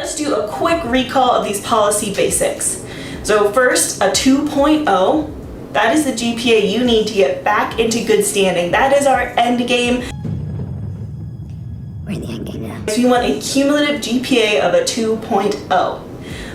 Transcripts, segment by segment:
let's do a quick recall of these policy basics. So first, a 2.0. That is the GPA you need to get back into good standing. That is our end game. We're in the end game now. So you want a cumulative GPA of a 2.0.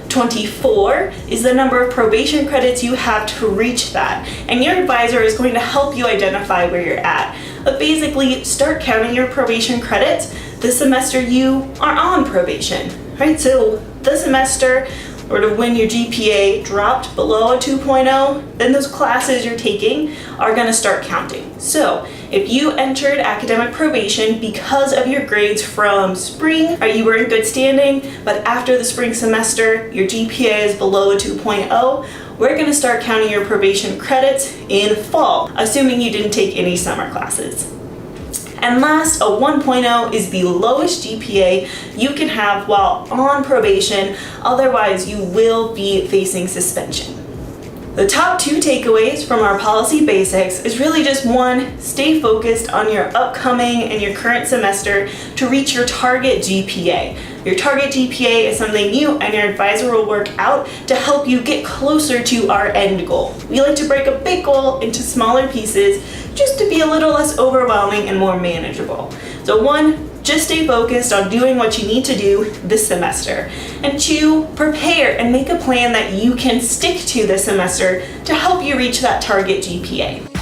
24 is the number of probation credits you have to reach that. And your advisor is going to help you identify where you're at. But basically, start counting your probation credits the semester you are on probation, right? So the semester, or when your GPA dropped below a 2.0, then those classes you're taking are going to start counting. So if you entered academic probation because of your grades from spring, or you were in good standing, but after the spring semester your GPA is below a 2.0, we're going to start counting your probation credits in fall, assuming you didn't take any summer classes. And last, a 1.0 is the lowest GPA you can have while on probation, otherwise you will be facing suspension. The top two takeaways from our policy basics is really just one, stay focused on your upcoming and your current semester to reach your target GPA. Your target GPA is something you and your advisor will work out to help you get closer to our end goal. We like to break a big goal into smaller pieces just to be a little less overwhelming and more manageable. So one, just stay focused on doing what you need to do this semester. And two, prepare and make a plan that you can stick to this semester to help you reach that target GPA.